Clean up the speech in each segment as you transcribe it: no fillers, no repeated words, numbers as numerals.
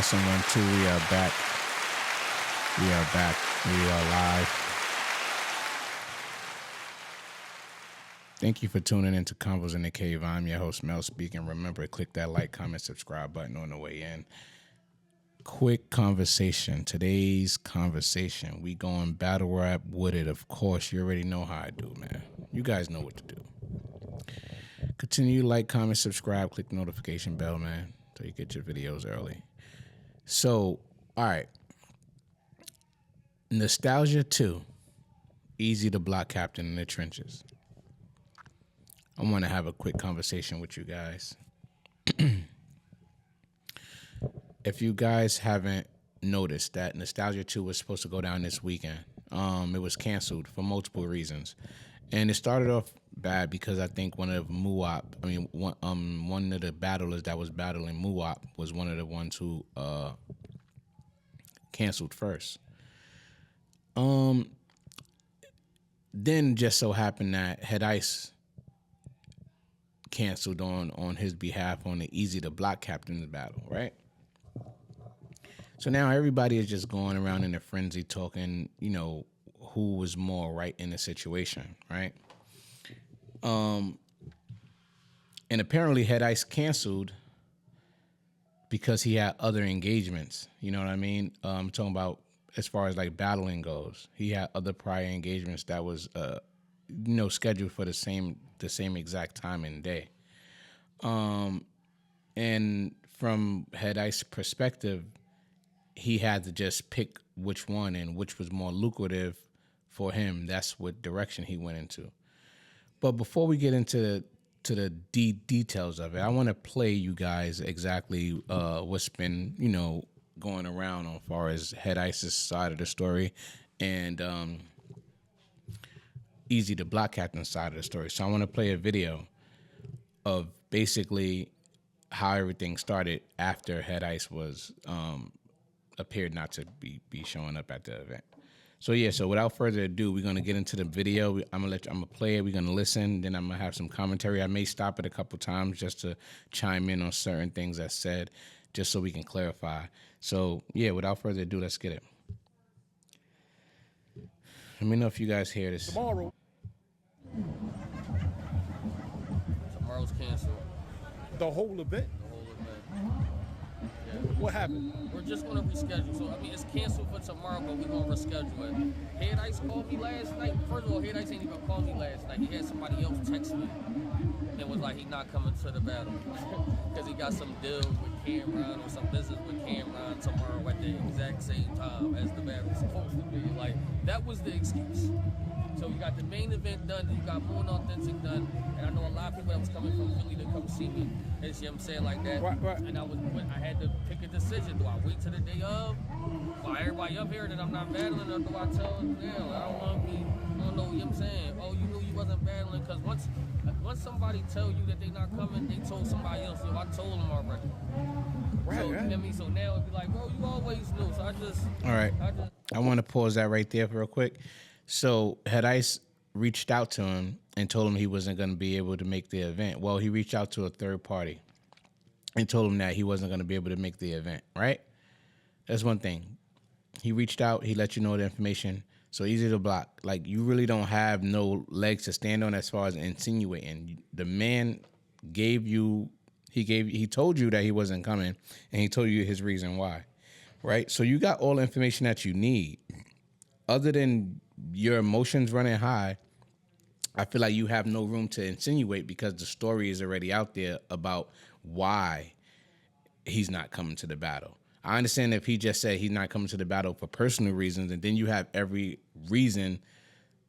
Lesson 1, 2, we are back. We are back. We are live. Thank you for tuning into Convos in the Cave. I'm your host, Mel speaking. Remember, click that like, comment, subscribe button on the way in. Quick conversation. Today's conversation. We going battle rap with it. Of course, you already know how I do, man. You guys know what to do. Continue, like, comment, subscribe, click the notification bell, man, so you get your videos early. So, all right. Nostalgia 2. Eazy the block captain in the trenches. I want to have a quick conversation with you guys. If you guys haven't noticed that Nostalgia 2 was supposed to go down this weekend, it was canceled for multiple reasons. And it started off bad because I think one of the battlers that was battling Muwap was one of the ones who canceled first. Then just so happened that Head Ice canceled on his behalf on the Eazy the block captain battle, right? So now everybody is just going around in a frenzy talking, who was more right in the situation, right? And apparently Head Ice canceled because he had other engagements. You know what I mean? I'm talking about as far as like battling goes. He had other prior engagements that was scheduled for the same exact time and day. And from Head Ice's perspective, he had to just pick which one and which was more lucrative for him. That's what direction he went into. But before we get into the details of it, I want to play you guys exactly what's been, going around as far as Head Ice's side of the story and Eazy the block captain side of the story. So I want to play a video of basically how everything started after Head Ice was appeared not to be showing up at the event. So without further ado, we're gonna get into the video. I'm gonna play it. We're gonna listen. Then I'm gonna have some commentary. I may stop it a couple times just to chime in on certain things I said, just so we can clarify. So without further ado, let's get it. Let me know if you guys hear this. Tomorrow's canceled. The whole event? Yeah. What happened? We're just going to reschedule. So, it's canceled for tomorrow, but we're going to reschedule it. Head Ice called me last night. First of all, Head Ice ain't even called me last night. He had somebody else text me and was like, he not coming to the battle because he got some deal with Cameron or some business with Cameron tomorrow at the exact same time as the battle's supposed to be. Like, that was the excuse. So you got the main event done, you got More Authentic done, and I know a lot of people that was coming from Philly to come see me. You know what I'm saying, like that. Right. And I had to pick a decision. Do I wait till the day of? While everybody up here that I'm not battling, or do I tell them, I don't want to be, you know what I'm saying? Oh, you knew you wasn't battling, because once somebody tell you that they not coming, they told somebody else. I told them already. Right, so, right. You know what I mean? So now it'd be like, bro, you always knew. So All right. I want to pause that right there real quick. So Head Ice reached out to him and told him he wasn't going to be able to make the event. Well, he reached out to a third party and told him that he wasn't going to be able to make the event, right? That's one thing. He reached out. He let you know the information. So Eazy to block. Like, you really don't have no legs to stand on as far as insinuating. The man he told you that he wasn't coming, and he told you his reason why, right? So you got all the information that you need. Other than your emotions running high, I feel like you have no room to insinuate because the story is already out there about why he's not coming to the battle. I understand if he just said he's not coming to the battle for personal reasons, and then you have every reason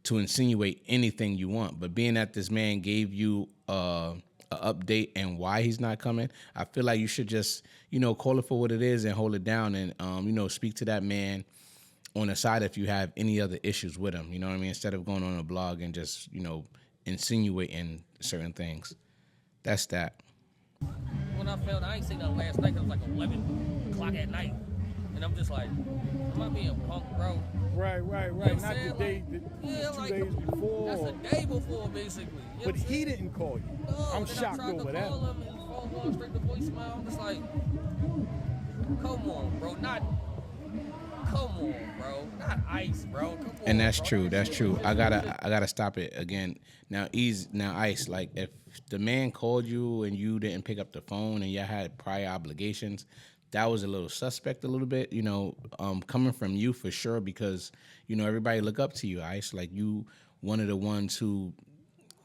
to insinuate anything you want. But being that this man gave you an update and why he's not coming, I feel like you should just, call it for what it is and hold it down and, speak to that man on the side if you have any other issues with him, you know what I mean? Instead of going on a blog and just, insinuating certain things. That's that. When I felt, I ain't seen that last night, it was like 11 o'clock at night. And I'm just like, am I being punk, bro? Right. You know Not the saying? day, Like, 2 days before. That's the day before, basically. You know But he didn't call you. No, I'm then shocked I tried over to that. call him and phone going straight to voicemail. I'm just like, Come on, bro. Come on, bro. Not Ice, bro. Come on, And that's bro. true. That's Shit true. was I just- gotta stop it again. Now, Ice. Like, if the man called you and you didn't pick up the phone and y'all had prior obligations, that was a little suspect, a little bit. Coming from you for sure, because everybody look up to you, Ice. Like, you one of the ones who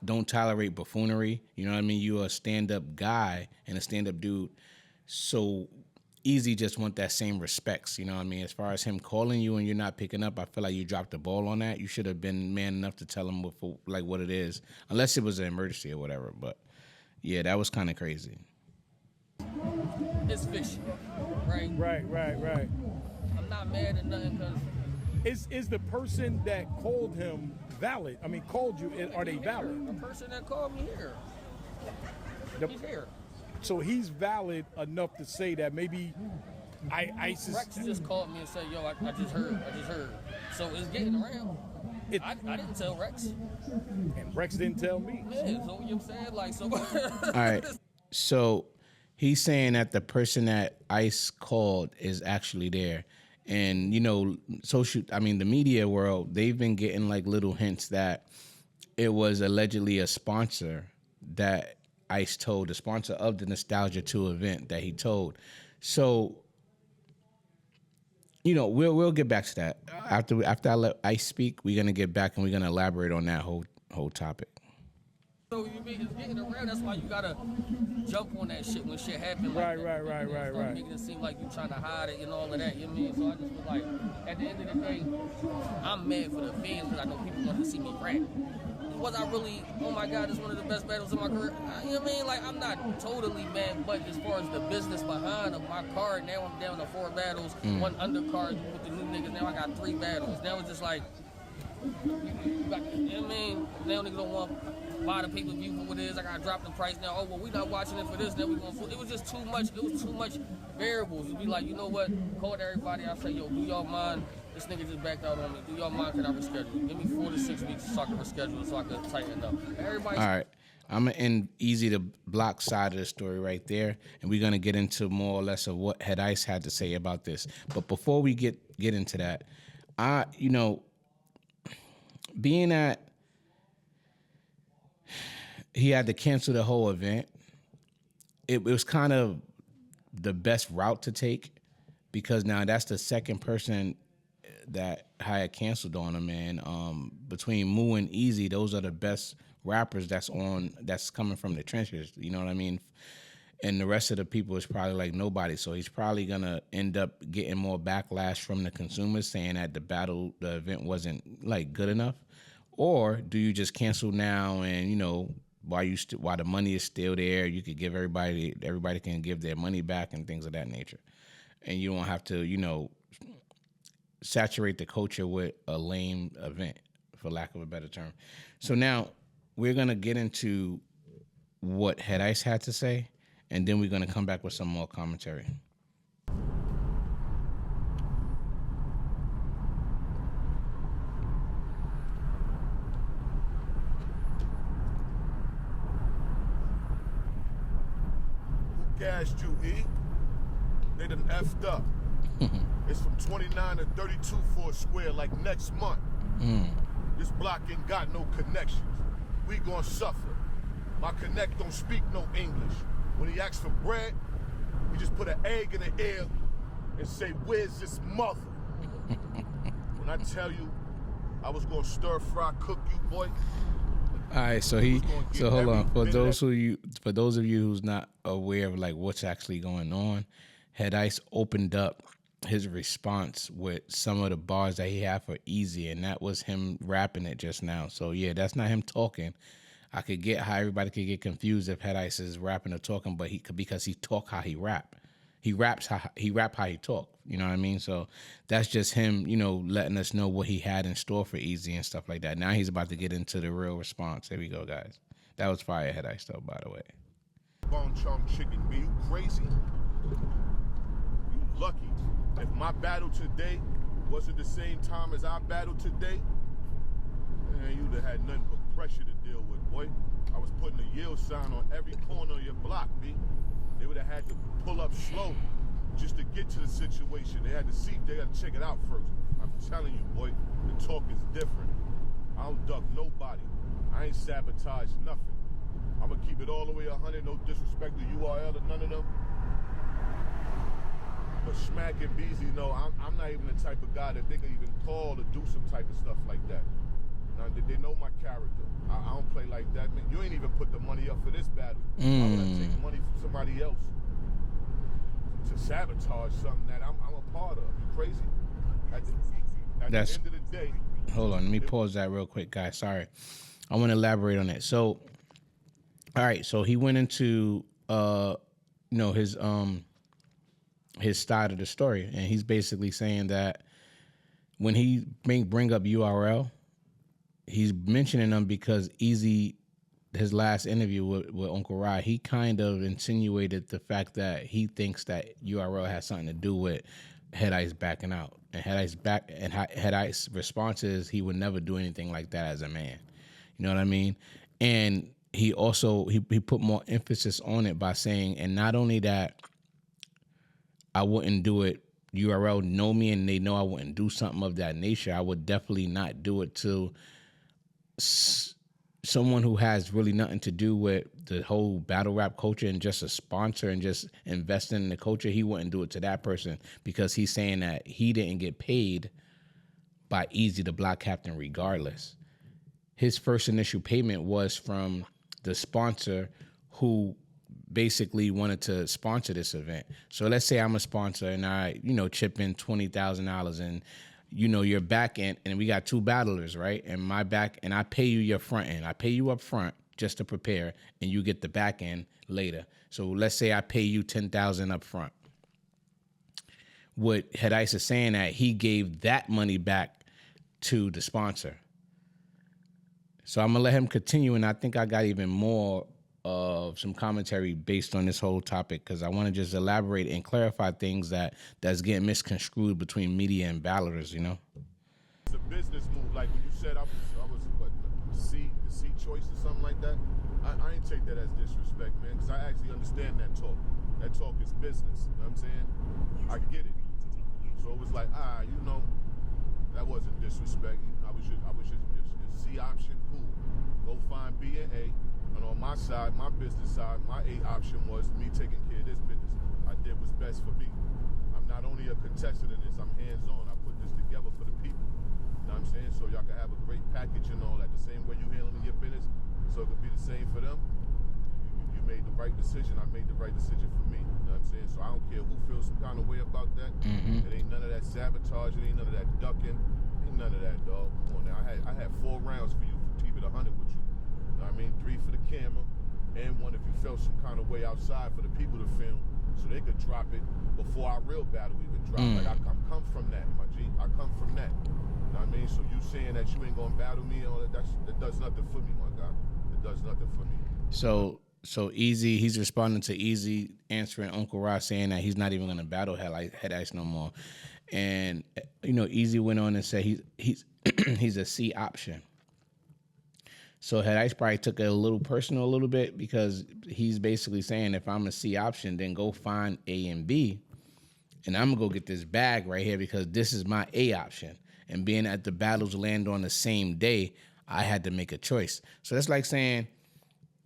don't tolerate buffoonery. You know what I mean? You're a stand-up guy and a stand-up dude. So Eazy just want that same respects. You know what I mean? As far as him calling you and you're not picking up, I feel like you dropped the ball on that. You should have been man enough to tell him what it is, unless it was an emergency or whatever. But yeah, that was kind of crazy. It's fishy, right? Right. I'm not mad at nothing because Is the person that called him valid? I mean, called you, are they valid? the person that called me here, he's here. So he's valid enough to say that maybe ISIS. Rex just called me and said, "Yo, I just heard." So it's getting around. I didn't tell Rex. And Rex didn't tell me. Yeah, so you know what I'm saying? Like, so. All right. So he's saying that the person that Ice called is actually there. And, the media world, they've been getting like little hints that it was allegedly a sponsor that Ice told, the sponsor of the Nostalgia 2 event that he told. So, we'll get back to that. After I let Ice speak, we're going to get back and we're going to elaborate on that whole topic. So you mean it's getting around? That's why you gotta jump on that shit when shit happens. Right. Making it seem like you trying to hide it and all of that. You know what I mean? So I just was like, at the end of the day, I'm mad for the fans because I know people want to see me rap. Was I really? Oh my God, it's one of the best battles in my career. You know what I mean? Like, I'm not totally mad, but as far as the business behind of my card, now I'm down to 4 battles, 1 undercard with the new niggas. Now I got 3 battles. Now it's just like, you know what I mean? Now niggas don't want buy the pay-per-view for what it is. I gotta drop the price now. Oh well, we not watching it for this. Then we gonna. It was just too much. It was too much variables. You'd be like, you know what? Call everybody. I say, yo, do y'all mind? This nigga just backed out on me. Do y'all mind? Can I reschedule? Give me 4 to 6 weeks so I can reschedule so I can tighten up. Everybody. All right. I'm going to end Eazy the block side of the story right there, and we're going to get into more or less of what Head Ice had to say about this. But before we get into that, being that he had to cancel the whole event, it was kind of the best route to take, because now that's the second person that I had canceled on him, man. Between Moo and Eazy, those are the best rappers that's coming from the trenches. You know what I mean? And the rest of the people is probably like nobody. So he's probably gonna end up getting more backlash from the consumers saying that the event wasn't like good enough. Or do you just cancel now and while the money is still there, you could give everybody can give their money back and things of that nature, and you don't have to saturate the culture with a lame event, for lack of a better term. So now we're gonna get into what Head Ice had to say, and then we're gonna come back with some more commentary. Who gassed you, E? They done effed up. It's from 29 to 32 for a square like next month. This block ain't got no connections. We gon' suffer. My connect don't speak no English. When he asks for bread, he just put an egg in the air and say, where's this mother? When I tell you I was gonna stir fry cook you, boy. All right, so hold on. For those of you who's not aware of like what's actually going on, Head Ice opened up his response with some of the bars that he had for Eazy, and that was him rapping it just now. So yeah, that's not him talking. I could get how everybody could get confused if Head Ice is rapping or talking, but because he talk how he rap. He rap how he talk. You know what I mean? So that's just him, letting us know what he had in store for Eazy and stuff like that. Now he's about to get into the real response. Here we go, guys. That was fire, Head Ice, though, by the way. Bone chong chicken, be you crazy? You lucky. If my battle today wasn't the same time as our battle today, man, you'd have had nothing but pressure to deal with, boy. I was putting a yield sign on every corner of your block, B. They would have had to pull up slow. just to get to the situation. They had to see, they had to check it out first. I'm telling you, boy, the talk is different. I don't duck nobody. I ain't sabotage nothing. I'm gonna keep it all the way 100, no disrespect to URL or none of them. But Schmack and Eazy, no, I'm not even the type of guy that they can even call to do some type of stuff like that. Now, they know my character. I don't play like that, man. You ain't even put the money up for this battle. Why would I take money from somebody else to sabotage something that I'm a part of? You crazy? At the end of the day. Hold on, let me pause that real quick, guys. Sorry. I want to elaborate on that. So, all right, so he went into his side of the story, and he's basically saying that when he bring up URL, he's mentioning them because Eazy, his last interview with Uncle Rod, he kind of insinuated the fact that he thinks that URL has something to do with Head Ice backing out. And Head Ice response is he would never do anything like that as a man. You know what I mean? And he also he put more emphasis on it by saying, and not only that, I wouldn't do it. URL know me and they know I wouldn't do something of that nature. I would definitely not do it to someone who has really nothing to do with the whole battle rap culture and just a sponsor and just investing in the culture. He wouldn't do it to that person because he's saying that he didn't get paid by Eazy the Block Captain regardless. His first initial payment was from the sponsor who basically wanted to sponsor this event. So let's say I'm a sponsor and I, chip in $20,000 and your back end, and we got two battlers, right? And my back, and I pay you your front end. I pay you up front just to prepare, and you get the back end later. So let's say I pay you $10,000 up front. What Head Ice is saying that he gave that money back to the sponsor. So I'm gonna let him continue, and I think I got even more of some commentary based on this whole topic because I want to just elaborate and clarify things that's getting misconstrued between media and battlers. It's a business move. Like when you said I was what, the C choice or something like that. I ain't take that as disrespect, man, because I actually understand that talk. That talk is business. You know what I'm saying? I get it. So it was like, that wasn't disrespect. I was just C option, cool. Go find B and A. And on my side, my business side, my A option was me taking care of this business. I did what's best for me. I'm not only a contestant in this, I'm hands-on. I put this together for the people. You know what I'm saying? So y'all can have a great package and all that. The same way you handling your business, so it could be the same for them. You made the right decision. I made the right decision for me. You know what I'm saying? So I don't care who feels some kind of way about that. It ain't none of that sabotage. It ain't none of that ducking. Ain't none of that, dog. Come on now. I had 4 rounds for you. Keep it 100 with you. You know what I mean? 3 for the camera, and 1 if you felt some kind of way outside for the people to film, so they could drop it before our real battle even drop. Like I come from that, my G. I come from that. You know what I mean? So you saying that you ain't gonna battle me and all that, that does nothing for me, my guy. It does nothing for me. So Eazy, he's responding to Eazy answering Uncle Ross saying that he's not even gonna battle Head Ice no more. And Eazy went on and said he's he's a C option. So Head Ice probably took it a little personal a little bit because he's basically saying if I'm a C option, then go find A and B, and I'm gonna go get this bag right here because this is my A option. And being that the battles land on the same day, I had to make a choice. So that's like saying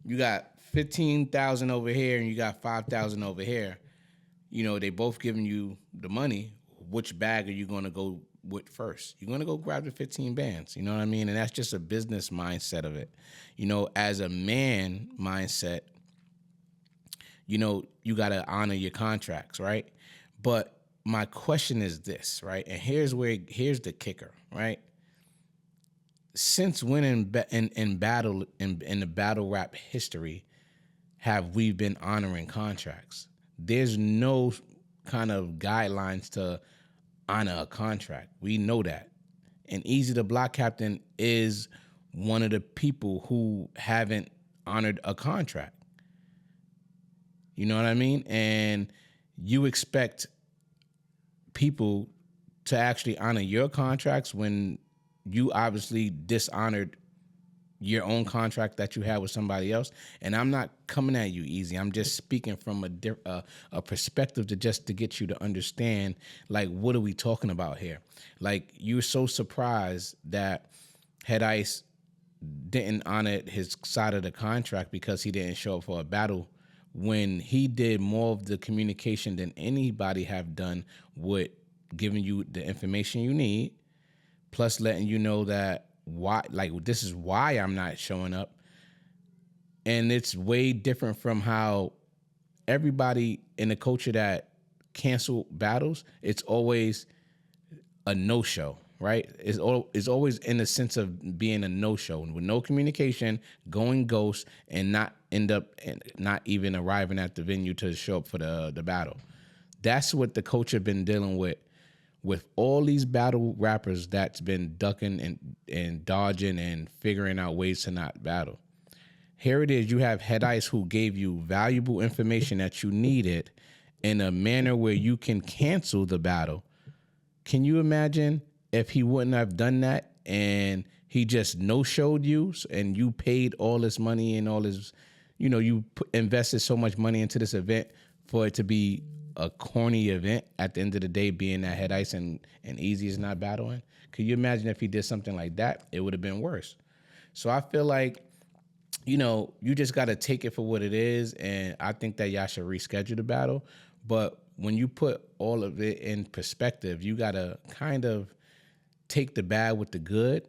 you got 15,000 over here and you got 5,000 over here. They both giving you the money. Which bag are you gonna go with first? You're gonna go grab the 15 bands, you know what I mean? And that's just a business mindset of it. As a man mindset, you gotta honor your contracts, right? But my question is this, right? And here's the kicker, right? Since when in the battle rap history have we been honoring contracts? There's no kind of guidelines to honor a contract. We know that. And Eazy the Block Captain is one of the people who haven't honored a contract. You know what I mean? And you expect people to actually honor your contracts when you obviously dishonored your own contract that you had with somebody else. And I'm not coming at you easy. I'm just speaking from a perspective to get you to understand, like, what are we talking about here? Like, you're so surprised that Head Ice didn't honor his side of the contract because he didn't show up for a battle, when he did more of the communication than anybody have done with giving you the information you need, plus letting you know that why, like, this is why I'm not showing up. And it's way different from how everybody in the culture that cancel battles, it's always a no-show, right? It's always in the sense of being a no-show with no communication, going ghost, and not end up and not even arriving at the venue to show up for the battle. That's what the culture been dealing with all these battle rappers that's been ducking and dodging and figuring out ways to not battle. Here it is, you have Head Ice, who gave you valuable information that you needed in a manner where you can cancel the battle. Can you imagine if he wouldn't have done that and he just no-showed you and you paid all this money and all this, you invested so much money into this event for it to be a corny event at the end of the day, being that Head Ice and Eazy is not battling? Could you imagine if he did something like that? It would have been worse. So I feel like, you just got to take it for what it is, and I think that y'all should reschedule the battle. But when you put all of it in perspective, you got to kind of take the bad with the good,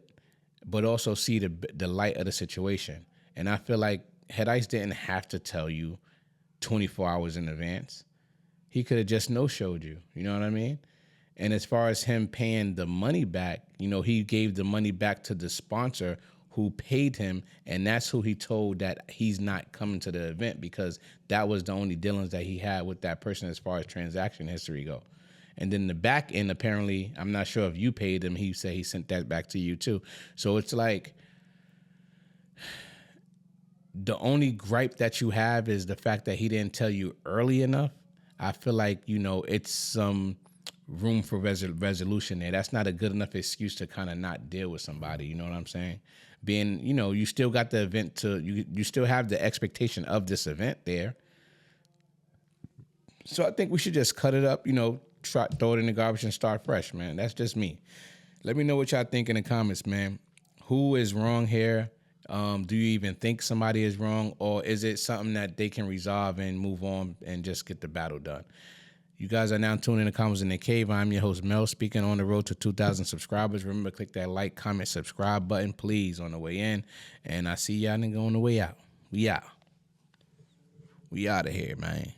but also see the light of the situation. And I feel like Head Ice didn't have to tell you 24 hours in advance. He could have just no-showed you. You know what I mean? And as far as him paying the money back, he gave the money back to the sponsor who paid him, and that's who he told that he's not coming to the event, because that was the only dealings that he had with that person as far as transaction history go. And then the back end, apparently, I'm not sure if you paid him. He said he sent that back to you too. So it's like, the only gripe that you have is the fact that he didn't tell you early enough. I feel like, it's some room for resolution there. That's not a good enough excuse to kind of not deal with somebody. You know what I'm saying? Being, you still got the event you still have the expectation of this event there. So I think we should just cut it up, throw it in the garbage and start fresh, man. That's just me. Let me know what y'all think in the comments, man. Who is wrong here? Do you even think somebody is wrong, or is it something that they can resolve and move on and just get the battle done? You guys are now tuning in the comments in the cave. I'm your host, Mel, speaking on the road to 2,000 subscribers. Remember, click that like, comment, subscribe button, please, on the way in. And I see y'all nigga on the way out. We out. We out of here, man.